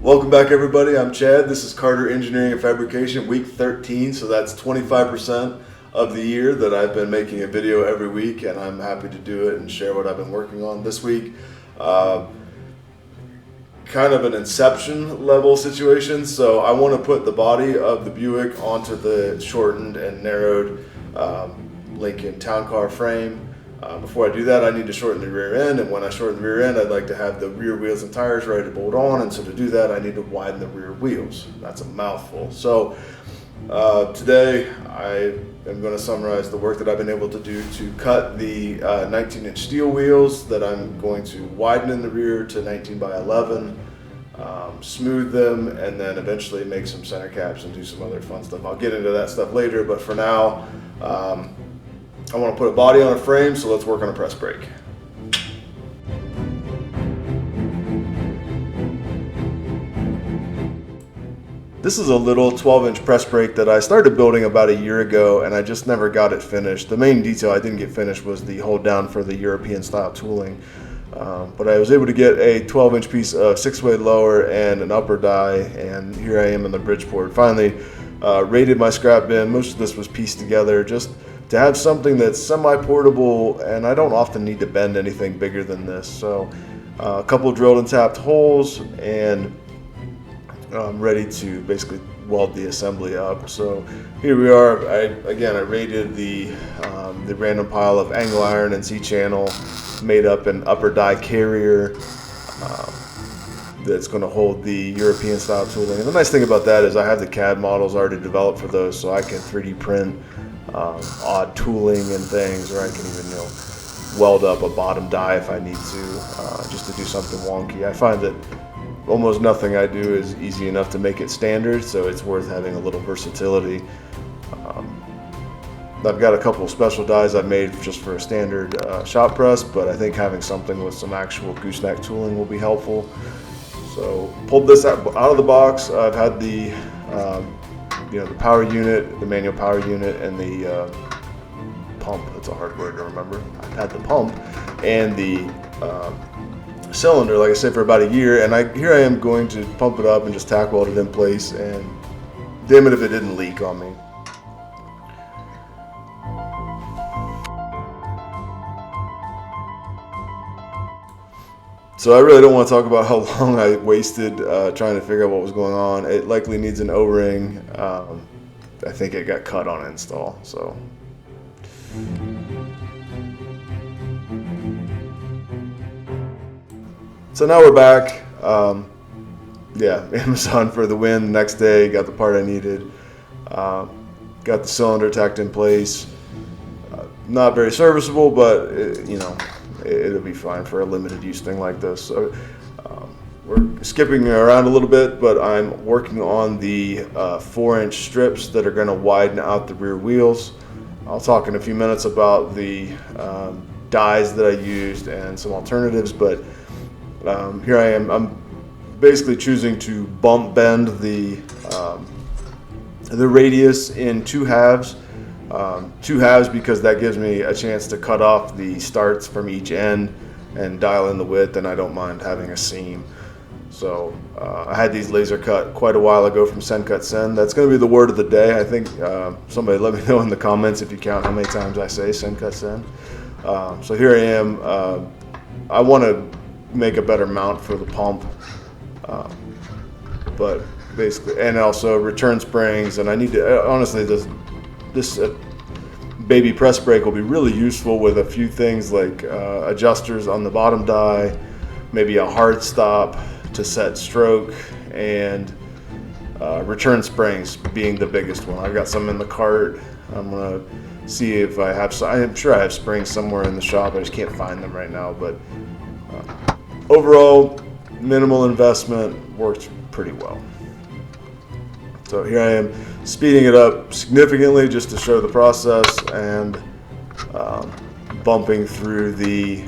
Welcome back, everybody. I'm Chad. This is Carter Engineering and Fabrication, week 13. So that's 25% of the year that I've been making a video every week, and I'm happy to do it and share what I've been working on this week. Kind of an inception level situation. So I want to put the body of the Buick onto the shortened and narrowed Lincoln Town Car frame. Before I do that, I need to shorten the rear end, and when I shorten the rear end, I'd like to have the rear wheels and tires ready to bolt on, and so to do that, I need to widen the rear wheels. That's a mouthful. So today, I am going to summarize the work that I've been able to do to cut the 19-inch steel wheels that I'm going to widen in the rear to 19 by 11, smooth them, and then eventually make some center caps and do some other fun stuff. I'll get into that stuff later, but for now, I want to put a body on a frame, so let's work on a press brake. This is a little 12-inch press brake that I started building about a year ago, and I just never got it finished. The main detail I didn't get finished was the hold down for the European style tooling. But I was able to get a 12-inch piece of 6-way lower and an upper die, and here I am in the Bridgeport. Finally raided my scrap bin. Most of this was pieced together just to have something that's semi-portable, and I don't often need to bend anything bigger than this. So a couple drilled and tapped holes, and I'm ready to basically weld the assembly up. So here we are. I raided the random pile of angle iron and C-channel, made up an upper die carrier that's going to hold the European style tooling. And the nice thing about that is I have the CAD models already developed for those, so I can 3D print odd tooling and things, or I can even weld up a bottom die if I need to, just to do something wonky. I find that almost nothing I do is easy enough to make it standard, so it's worth having a little versatility. I've got a couple of special dies I've made just for a standard shop press, but I think having something with some actual gooseneck tooling will be helpful. So pulled this out of the box. I've had the the power unit, the manual power unit, and the pump. That's a hard word to remember. I've had the pump and the cylinder, like I said, for about a year, and here I am going to pump it up and just tack weld it in place, and damn it if it didn't leak on me. So I really don't want to talk about how long I wasted trying to figure out what was going on. It likely needs an O-ring. I think it got cut on install. So now we're back. Amazon for the win. The next day, got the part I needed. Got the cylinder tacked in place. Not very serviceable, but it'll be fine for a limited use thing like this. So we're skipping around a little bit, but I'm working on the 4-inch strips that are going to widen out the rear wheels. I'll talk in a few minutes about the dies that I used and some alternatives, but here I am. I'm basically choosing to bump bend the radius in two halves. Because that gives me a chance to cut off the starts from each end and dial in the width, and I don't mind having a seam. So I had these laser cut quite a while ago from SendCutSend. That's going to be the word of the day. I think somebody let me know in the comments if you count how many times I say SendCutSend. So here I am. I want to make a better mount for the pump, but basically, and also return springs, and I need to, honestly, this baby press brake will be really useful with a few things like adjusters on the bottom die, maybe a hard stop to set stroke, and return springs being the biggest one. I've got some in the cart. I'm gonna see if I have some. I'm sure I have springs somewhere in the shop. I just can't find them right now, but overall, minimal investment, worked pretty well. So here I am speeding it up significantly just to show the process, and bumping through the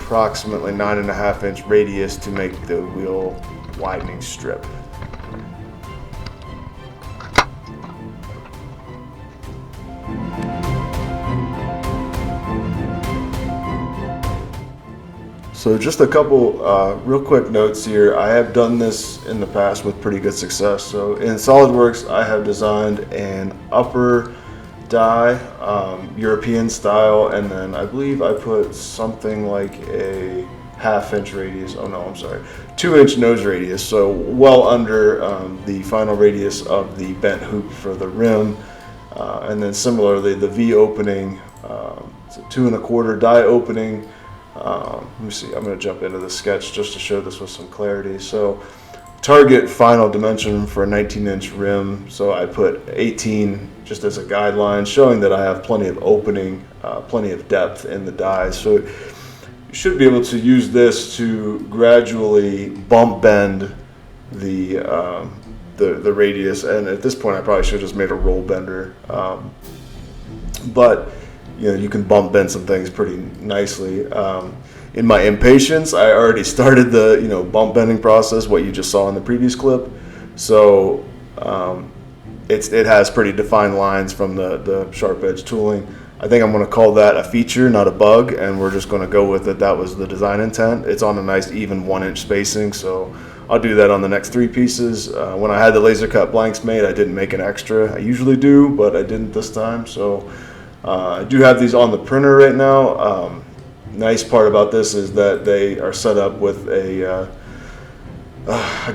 approximately 9.5-inch radius to make the wheel widening strip. So just a couple real quick notes here. I have done this in the past with pretty good success. So in SolidWorks, I have designed an upper die, European style, and then I believe I put something like a 1/2 inch radius. Oh no, I'm sorry, 2-inch nose radius. So well under the final radius of the bent hoop for the rim. And then similarly, the V opening, it's a 2 1/4 die opening. Let me see, I'm going to jump into the sketch just to show this with some clarity. So target final dimension for a 19-inch rim, so I put 18 just as a guideline, showing that I have plenty of opening, plenty of depth in the die. So you should be able to use this to gradually bump bend the radius, and at this point I probably should have just made a roll bender, but you know, you can bump bend some things pretty nicely. In my impatience, I already started the bump bending process, what you just saw in the previous clip. So it has pretty defined lines from the sharp edge tooling. I think I'm going to call that a feature, not a bug, and we're just going to go with it. That was the design intent. It's on a nice even 1-inch spacing, so I'll do that on the next 3 pieces. When I had the laser cut blanks made, I didn't make an extra. I usually do, but I didn't this time. So I do have these on the printer right now. Nice part about this is that they are set up with a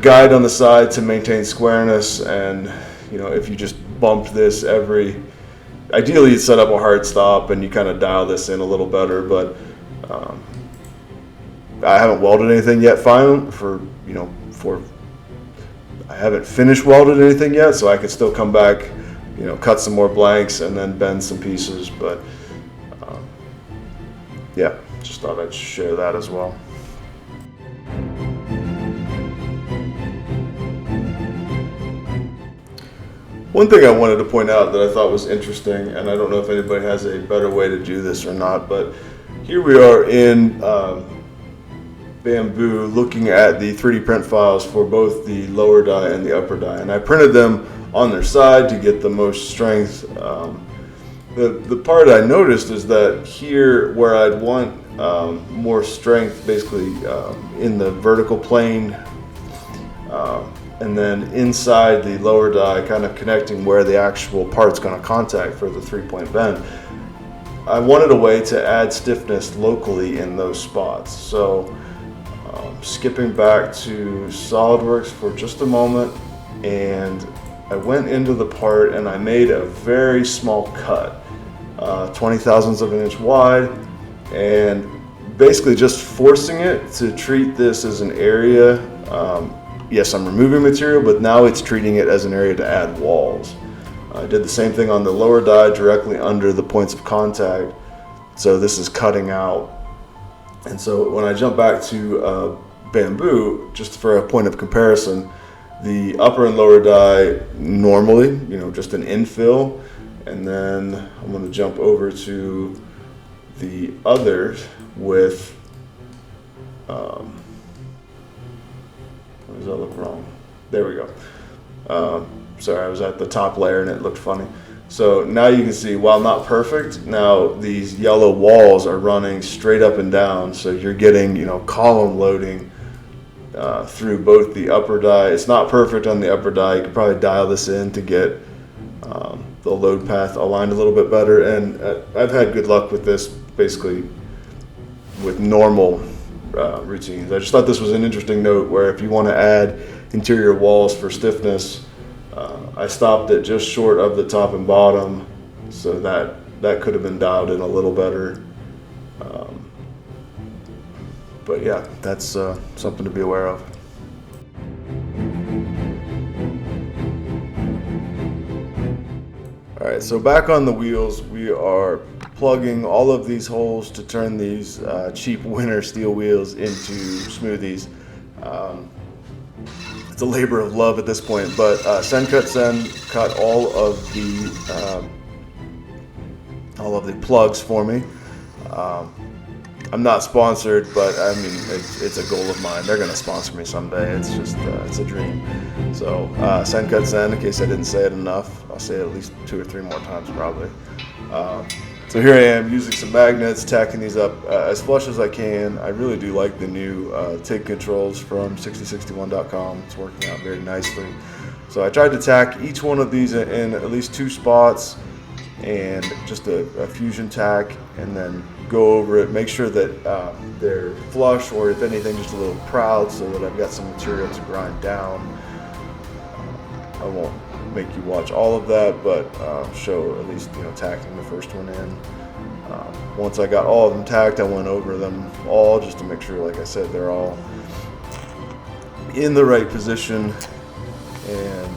guide on the side to maintain squareness, and if you just bump this ideally you set up a hard stop and you kind of dial this in a little better, but I haven't welded anything yet I haven't finished welded anything yet, so I could still come back, cut some more blanks and then bend some pieces, but yeah, just thought I'd share that as well. One thing I wanted to point out that I thought was interesting, and I don't know if anybody has a better way to do this or not, but here we are in Bamboo looking at the 3D print files for both the lower die and the upper die, and I printed them on their side to get the most strength. The part I noticed is that here where I'd want more strength basically in the vertical plane, and then inside the lower die kind of connecting where the actual part's going to contact for the 3-point bend, I wanted a way to add stiffness locally in those spots. So skipping back to SolidWorks for just a moment, and I went into the part and I made a very small cut, 20 thousandths of an inch wide, and basically just forcing it to treat this as an area. Yes, I'm removing material, but now it's treating it as an area to add walls. I did the same thing on the lower die directly under the points of contact, so this is cutting out. And so when I jump back to Bamboo, just for a point of comparison, the upper and lower die normally, just an infill, and then I'm going to jump over to the others with, does that look wrong? There we go. Sorry, I was at the top layer and it looked funny. So now you can see, while not perfect, now these yellow walls are running straight up and down, so you're getting, column loading through both the upper die. It's not perfect on the upper die. You could probably dial this in to get the load path aligned a little bit better, and I've had good luck with this basically with normal routines. I just thought this was an interesting note where if you want to add interior walls for stiffness, I stopped it just short of the top and bottom, so that could have been dialed in a little better. But yeah, that's something to be aware of. All right, so back on the wheels, we are plugging all of these holes to turn these cheap winter steel wheels into Smoothies. It's a labor of love at this point, but SendCutSend cut all of the plugs for me. I'm not sponsored, but I mean, it's a goal of mine. They're gonna sponsor me someday. It's just, it's a dream. So SendCutSend, in case I didn't say it enough, I'll say it at least 2 or 3 more times probably. So here I am using some magnets, tacking these up as flush as I can. I really do like the new TIG controls from 6061.com. It's working out very nicely. So I tried to tack each one of these in at least 2 spots and just a fusion tack, and then go over it, make sure that they're flush, or if anything just a little proud, so that I've got some material to grind down. I won't make you watch all of that, but show at least, you know, tacking the first one in. Once I got all of them tacked, I went over them all just to make sure, like I said, they're all in the right position. And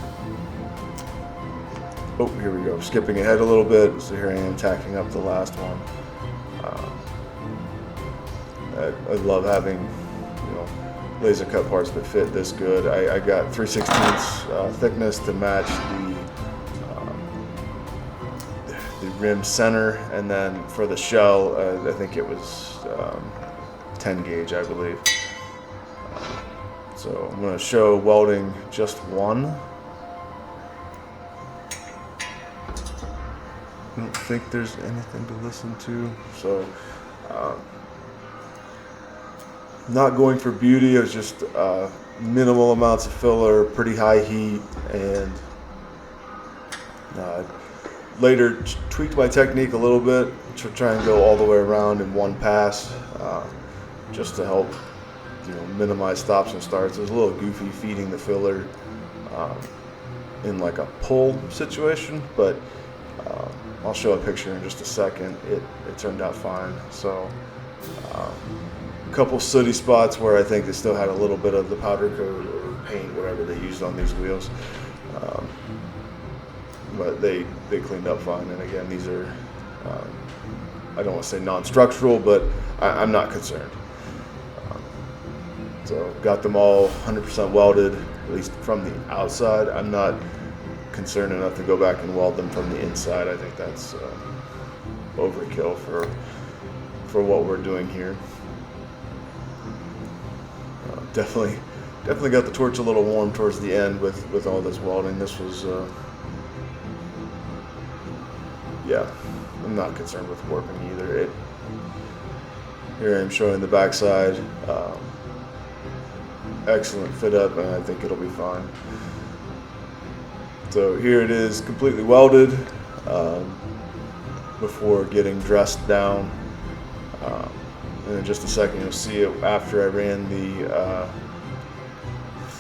oh, here we go, skipping ahead a little bit. So here I am tacking up the last one. I love having, you know, laser cut parts that fit this good. I got 3/16 thickness to match the rim center, and then for the shell, I think it was 10 gauge, I believe. So I'm going to show welding just one. I don't think there's anything to listen to, so not going for beauty. It was just minimal amounts of filler, pretty high heat, and later tweaked my technique a little bit to try and go all the way around in one pass, just to help, you know, minimize stops and starts. It was a little goofy feeding the filler in like a pull situation, but I'll show a picture in just a second. It turned out fine. So a couple sooty spots where I think they still had a little bit of the powder coat or paint, whatever they used on these wheels, but they cleaned up fine. And again, these are I don't want to say non-structural, but I'm not concerned. So got them all 100% welded, at least from the outside. I'm not concerned enough to go back and weld them from the inside. I think that's overkill for what we're doing here. Definitely got the torch a little warm towards the end with all this welding. This was yeah, I'm not concerned with warping either. Here I am showing the backside. Excellent fit up, and I think it'll be fine. So here it is, completely welded before getting dressed down. And in just a second you'll see it after I ran the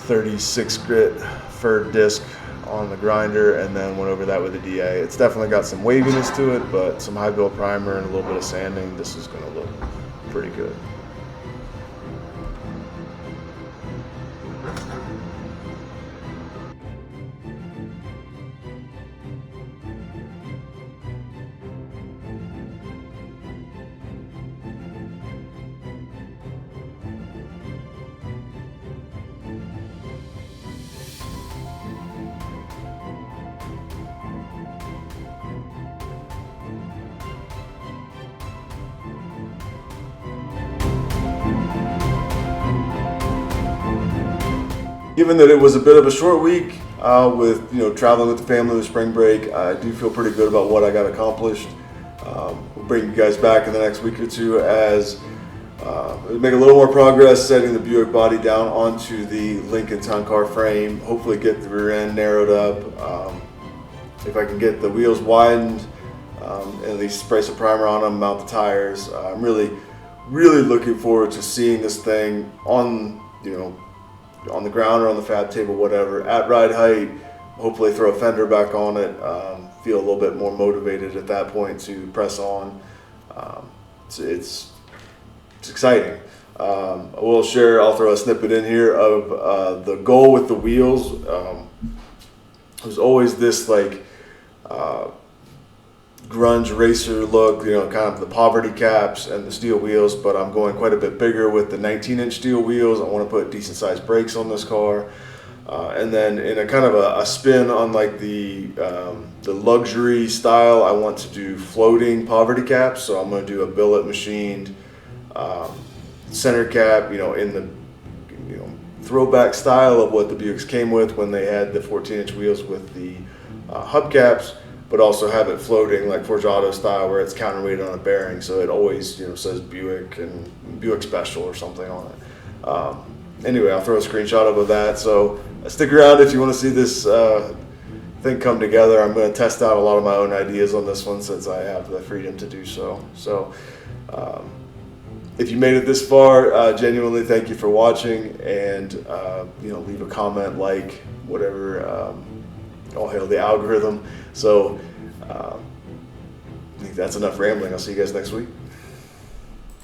36 grit fur disc on the grinder and then went over that with a DA. It's definitely got some waviness to it, but some high build primer and a little bit of sanding, this is going to look pretty good. Given that it was a bit of a short week with, you know, traveling with the family with spring break, I do feel pretty good about what I got accomplished. We'll bring you guys back in the next week or two as we make a little more progress setting the Buick body down onto the Lincoln Town Car frame. Hopefully get the rear end narrowed up. If I can get the wheels widened, and at least spray some primer on them, mount the tires. I'm really looking forward to seeing this thing on, you know, on the ground or on the fab table, whatever, at ride height. Hopefully throw a fender back on it, feel a little bit more motivated at that point to press on. It's exciting. I'll throw a snippet in here of the goal with the wheels. It was always this like grunge racer look, you know, kind of the poverty caps and the steel wheels, but I'm going quite a bit bigger with the 19-inch steel wheels. I want to put decent sized brakes on this car, and then in a kind of a spin on like the luxury style, I want to do floating poverty caps. So I'm going to do a billet machined center cap, you know, in the, you know, throwback style of what the Buicks came with when they had the 14-inch wheels with the hubcaps. but also have it floating like Forgiato style where it's counterweighted on a bearing, so it always says Buick and Buick Special or something on it. Anyway, I'll throw a screenshot up of that. So stick around if you want to see this thing come together. I'm going to test out a lot of my own ideas on this one since I have the freedom to do so. So if you made it this far, genuinely thank you for watching, and leave a comment, like, whatever. All hail the algorithm. So I think that's enough rambling. I'll see you guys next week.